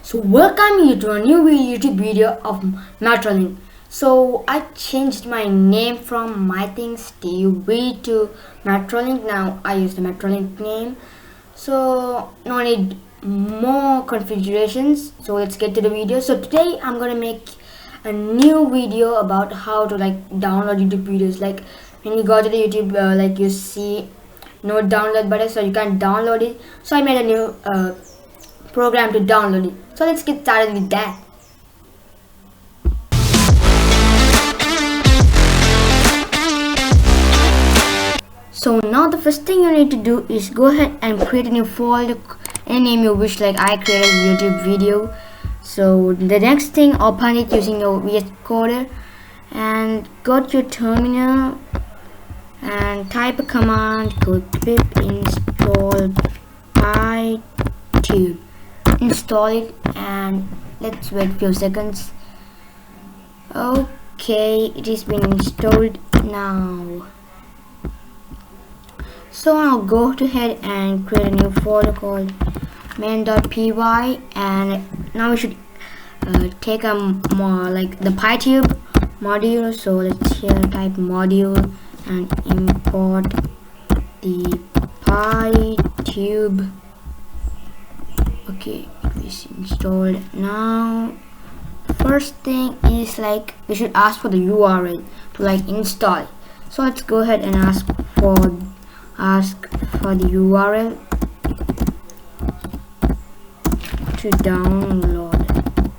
So welcome you to a new YouTube video of Metrolink. So I changed my name from My Things TV to Metrolink. Now I use the Metrolink name. So no need more configurations. So let's get to the video. So today I'm gonna make a new video about how to download YouTube videos. Like when you go to the YouTube, like you see no download button, so you can't download it. So I made a new program to download it. So let's get started with that. So now the first thing you need to do is go ahead and create a new folder, any name you wish, like I created a YouTube video. So the next thing, open it using your VS Coder and go to your terminal and type a command called pip install pytube. Install it and let's wait a few seconds. Okay, it is been installed now. So now go ahead and create a new folder called main.py, and now we should take a more like the pytube module. So let's here type module and import the pytube. Okay, it is installed now. First thing is we should ask for the URL to install it. So let's go ahead and ask for the URL to download.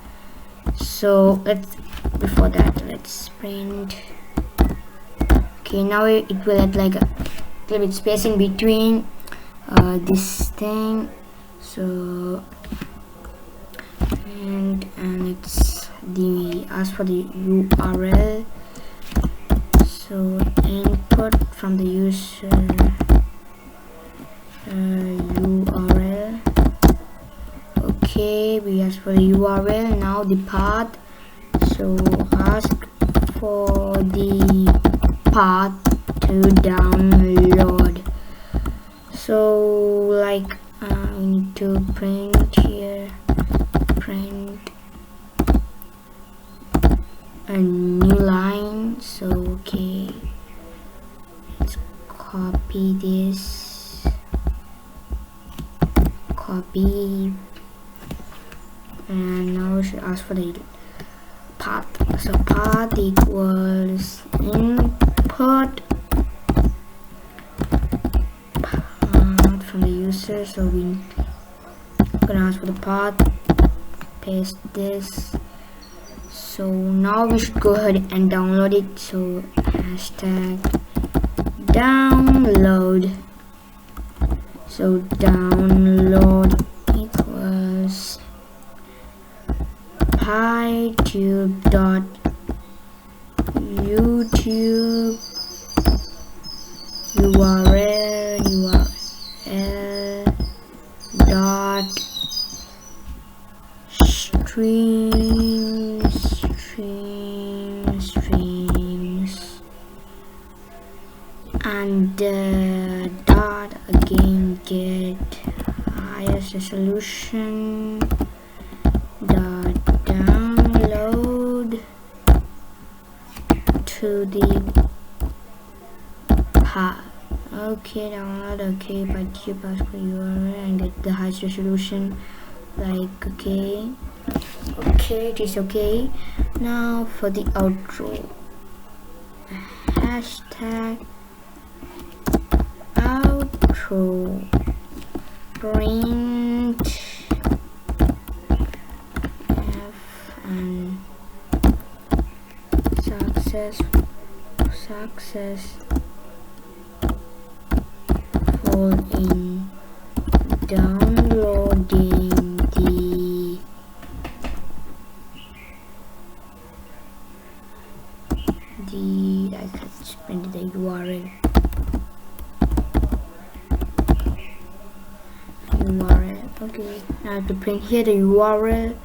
So before that let's print. Okay, now it will add a little bit space in between this thing. So and it's ask for the URL. So input from the user URL. Okay, we ask for the URL. Now the path. So ask for the path to download. So we need to print here, print a new line. So okay, let's copy this, copy, and now we should ask for the path. So path equals input from the user. So we're gonna ask for the path, paste this. So now we should go ahead and download it. So hashtag download. So download equals pytube.youtube URL dot streams and dot again get highest resolution dot download to the path. Okay, download. Okay, pytube ask for URL and get the highest resolution. Okay, it is okay. Now for the outro, hashtag outro print f and successful in downloading let's print the URL. Okay, now I have to print here the URL.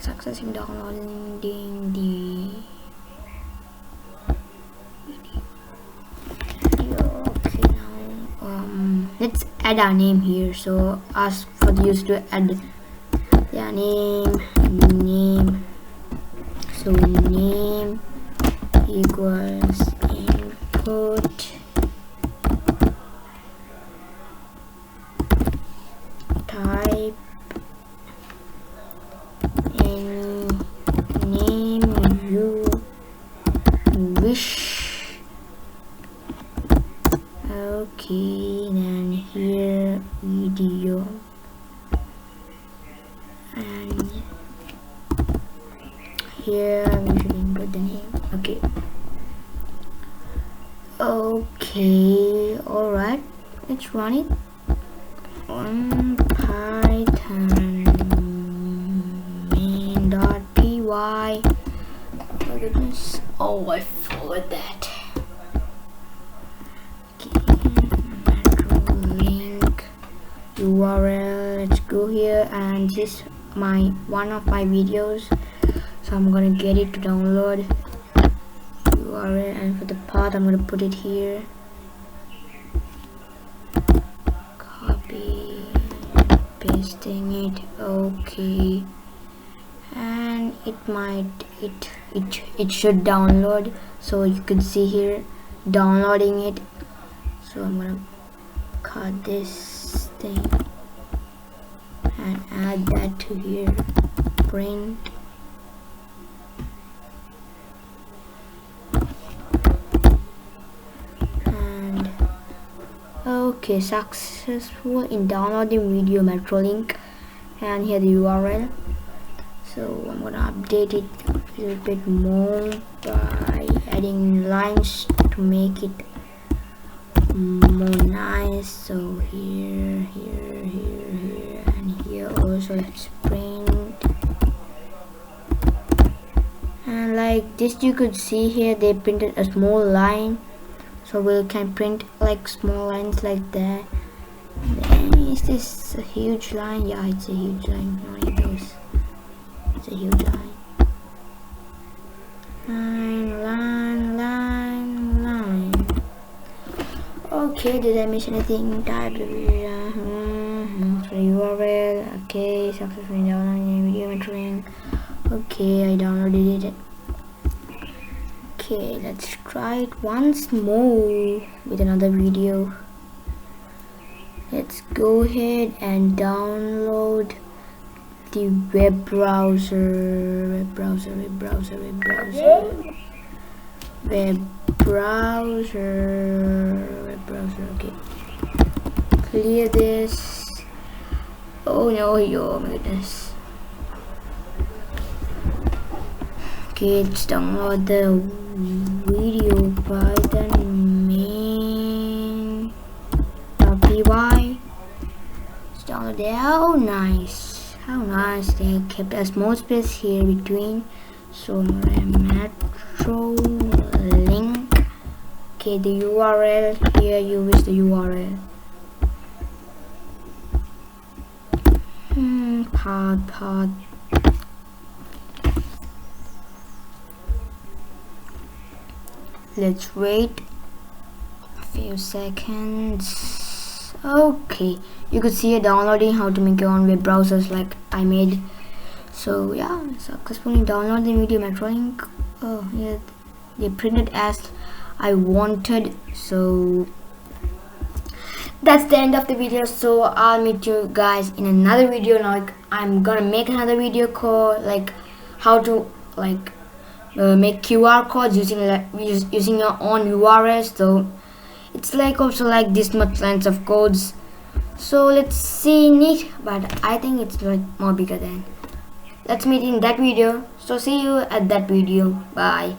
Success in downloading the video. Okay, now let's add our name here. So ask for what you used to add. Yeah, name. So name equals input type any name you wish. Okay, then here video, and here we should input the name. Okay, alright, let's run it on Python main.py. Oh my goodness, oh, I forgot that. Link URL, let's go here, and this is one of my videos, so I'm gonna get it to download URL, and for the path I'm gonna put it here, copy, pasting it. Okay, and it should download, so you can see here downloading it. So I'm gonna cut this thing and add that to here, print, and okay, successful in downloading video Metrolink, and here the URL. So I'm gonna update it a little bit more by adding lines to make it more nice. So here, and here also. Let's print, and like this you could see here they printed a small line, so we can print like small lines like that. Then is this a huge line? Yeah, it's a huge line. No, it goes. It's a huge line. Line. Okay, did I miss anything? Type the URL. Okay, successfully downloading video Metrolink. Okay, I downloaded it. Okay, let's try it once more with another video. Let's go ahead and download the web browser. Okay, clear this. Oh no, oh my goodness. Okay, let's download the video Python main.py. Let's download it. Oh nice, how nice, they kept a small space here between. So Metrolink. Okay, the URL here, you wish the URL. Path. Let's wait a few seconds. Okay, you could see it downloading how to make your own web browsers like I made. So yeah, successfully download the video Metrolink. Oh yeah, they printed as I wanted. So that's the end of the video. So I'll meet you guys in another video. Like I'm gonna make another video called like how to like make QR codes using using your own URLs. So it's like also like this much length of codes. So let's see in it, but I think it's like more bigger than. Let's meet in that video. So see you at that video. Bye.